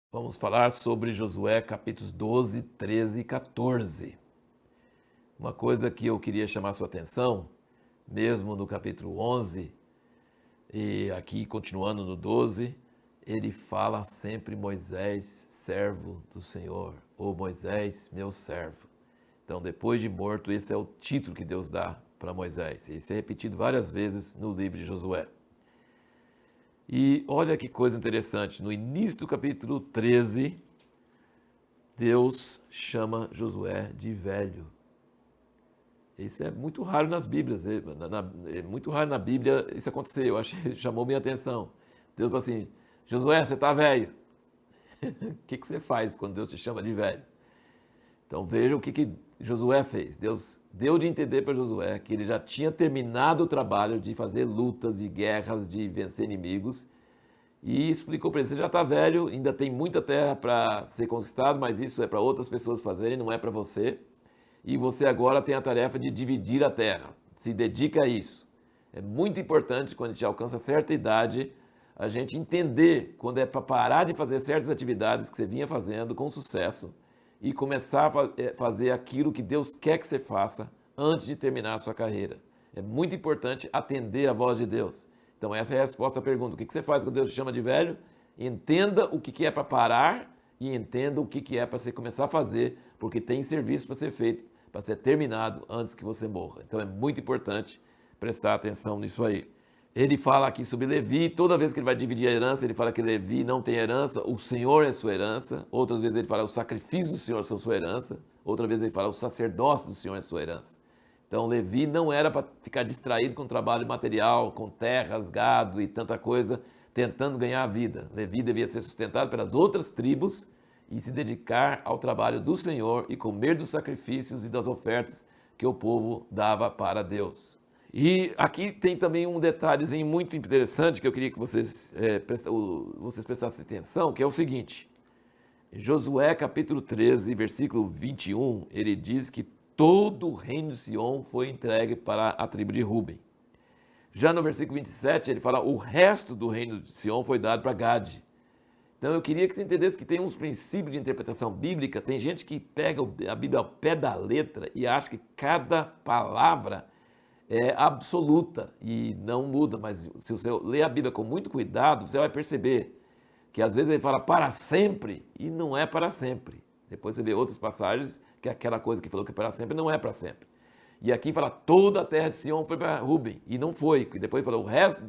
Vamos falar sobre Josué capítulos 12, 13 e 14. Uma coisa que eu queria chamar sua atenção, mesmo no capítulo 11 e aqui continuando no 12, ele fala sempre Moisés, servo do Senhor, ou Moisés, meu servo. Então, depois de morto, esse é o título que Deus dá para Moisés. Isso é repetido várias vezes no livro de Josué. E olha que coisa interessante, no início do capítulo 13, Deus chama Josué de velho. Isso é muito raro nas Bíblias, é muito raro na Bíblia isso acontecer, eu achei, chamou minha atenção. Deus falou assim, Josué, você está velho. O que você faz quando Deus te chama de velho? Então veja o que Josué fez. Deus deu de entender para Josué que ele já tinha terminado o trabalho de fazer lutas, de guerras, de vencer inimigos, e explicou para ele, você já está velho, ainda tem muita terra para ser conquistado, mas isso é para outras pessoas fazerem, não é para você. E você agora tem a tarefa de dividir a terra. Se dedica a isso. É muito importante, quando a gente alcança certa idade, a gente entender quando é para parar de fazer certas atividades que você vinha fazendo com sucesso e começar a fazer aquilo que Deus quer que você faça antes de terminar a sua carreira. É muito importante atender a voz de Deus. Então essa é a resposta à pergunta. O que você faz quando Deus te chama de velho? Entenda o que é para parar e entenda o que é para você começar a fazer, porque tem serviço para ser feito, para ser terminado antes que você morra. Então é muito importante prestar atenção nisso aí. Ele fala aqui sobre Levi, toda vez que ele vai dividir a herança, ele fala que Levi não tem herança, o Senhor é sua herança. Outras vezes ele fala os sacrifícios do Senhor são sua herança. Outra vez ele fala o sacerdócio do Senhor é sua herança. Então Levi não era para ficar distraído com trabalho material, com terras, gado e tanta coisa, tentando ganhar a vida. Levi devia ser sustentado pelas outras tribos e se dedicar ao trabalho do Senhor e comer dos sacrifícios e das ofertas que o povo dava para Deus. E aqui tem também um detalhezinho muito interessante que eu queria que vocês prestassem atenção, que é o seguinte. Em Josué capítulo 13, versículo 21, ele diz que todo o reino de Sião foi entregue para a tribo de Ruben. Já no versículo 27, ele fala o resto do reino de Sião foi dado para Gade. Então eu queria que você entendesse que tem uns princípios de interpretação bíblica, tem gente que pega a Bíblia ao pé da letra e acha que cada palavra é absoluta e não muda, mas se você ler a Bíblia com muito cuidado, você vai perceber que às vezes ele fala para sempre e não é para sempre. Depois você vê outras passagens que aquela coisa que falou que é para sempre não é para sempre. E aqui fala toda a terra de Sião foi para Ruben e não foi, porque depois fala o resto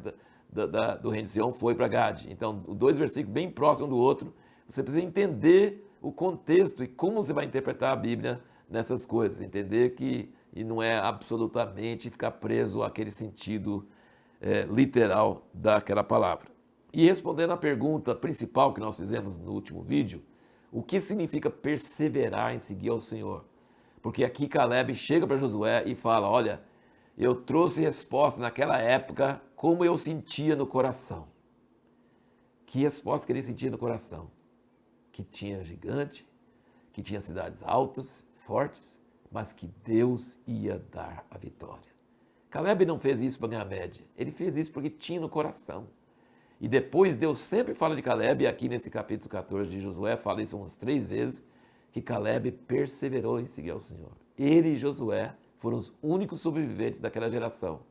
do reino de Sião foi para Gade. Então, os dois versículos bem próximos um do outro, você precisa entender o contexto e como você vai interpretar a Bíblia nessas coisas. Entender que e não é absolutamente ficar preso àquele sentido literal daquela palavra. E respondendo à pergunta principal que nós fizemos no último vídeo, o que significa perseverar em seguir ao Senhor? Porque aqui Caleb chega para Josué e fala, olha, eu trouxe resposta naquela época como eu sentia no coração. Que resposta que ele sentia no coração? Que tinha gigante, que tinha cidades altas, fortes, mas que Deus ia dar a vitória. Caleb não fez isso para ganhar média, ele fez isso porque tinha no coração. E depois Deus sempre fala de Caleb, e aqui nesse capítulo 14 de Josué fala isso umas 3 vezes, que Caleb perseverou em seguir ao Senhor. Ele e Josué foram os únicos sobreviventes daquela geração.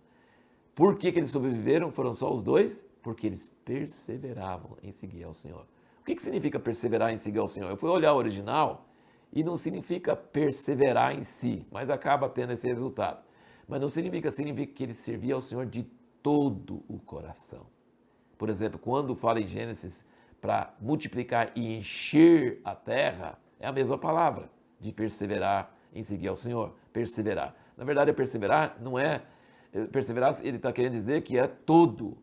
Por que eles sobreviveram? Foram só os dois? Porque eles perseveravam em seguir ao Senhor. O que significa perseverar em seguir ao Senhor? Eu fui olhar o original e não significa perseverar em si, mas acaba tendo esse resultado. Mas não significa que ele servia ao Senhor de todo o coração. Por exemplo, quando fala em Gênesis para multiplicar e encher a terra, é a mesma palavra de perseverar em seguir ao Senhor. Perseverar. Na verdade, perseverar não é... Perseverar, ele está querendo dizer que é todo.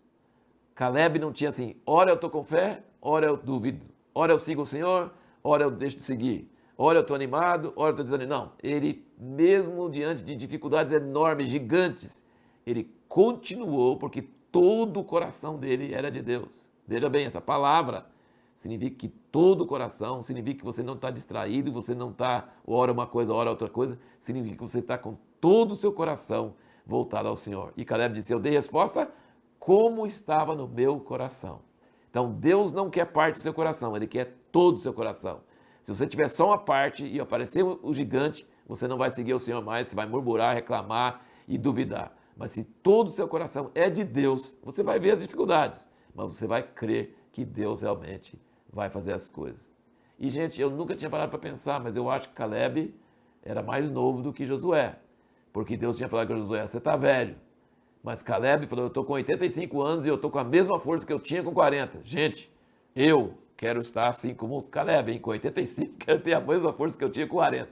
Caleb não tinha assim, ora eu estou com fé, ora eu duvido. Ora eu sigo o Senhor, ora eu deixo de seguir. Ora eu estou animado, ora eu estou desanimado. Não, ele mesmo diante de dificuldades enormes, gigantes, ele continuou porque todo o coração dele era de Deus. Veja bem, essa palavra significa que todo o coração, significa que você não está distraído, você não está, ora uma coisa, ora outra coisa, significa que você está com todo o seu coração voltado ao Senhor. E Caleb disse, eu dei resposta como estava no meu coração. Então Deus não quer parte do seu coração, Ele quer todo o seu coração. Se você tiver só uma parte e aparecer o gigante, você não vai seguir o Senhor mais, você vai murmurar, reclamar e duvidar. Mas se todo o seu coração é de Deus, você vai ver as dificuldades, mas você vai crer que Deus realmente vai fazer as coisas. E, gente, eu nunca tinha parado para pensar, mas eu acho que Caleb era mais novo do que Josué, porque Deus tinha falado com Josué, você está velho. Mas Caleb falou, eu estou com 85 anos e eu estou com a mesma força que eu tinha com 40. Gente, eu quero estar assim como Caleb, hein? Com 85, quero ter a mesma força que eu tinha com 40.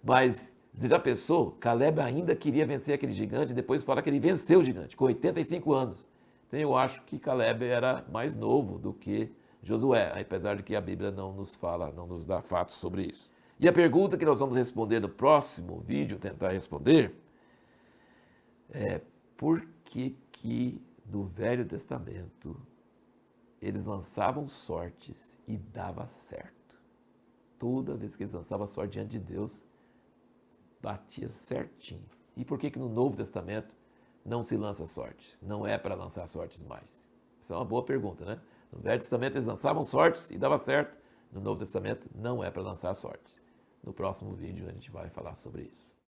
Mas você já pensou? Caleb ainda queria vencer aquele gigante e depois fala que ele venceu o gigante, com 85 anos. Então eu acho que Caleb era mais novo do que Josué, apesar de que a Bíblia não nos fala, não nos dá fatos sobre isso. E a pergunta que nós vamos responder no próximo vídeo, tentar responder, é por que no Velho Testamento eles lançavam sortes e dava certo? Toda vez que eles lançavam sorte diante de Deus, batia certinho. E por que no Novo Testamento não se lança sortes? Não é para lançar sortes mais? Essa é uma boa pergunta, né? No Velho Testamento eles lançavam sortes e dava certo. No Novo Testamento não é para lançar sortes. No próximo vídeo a gente vai falar sobre isso.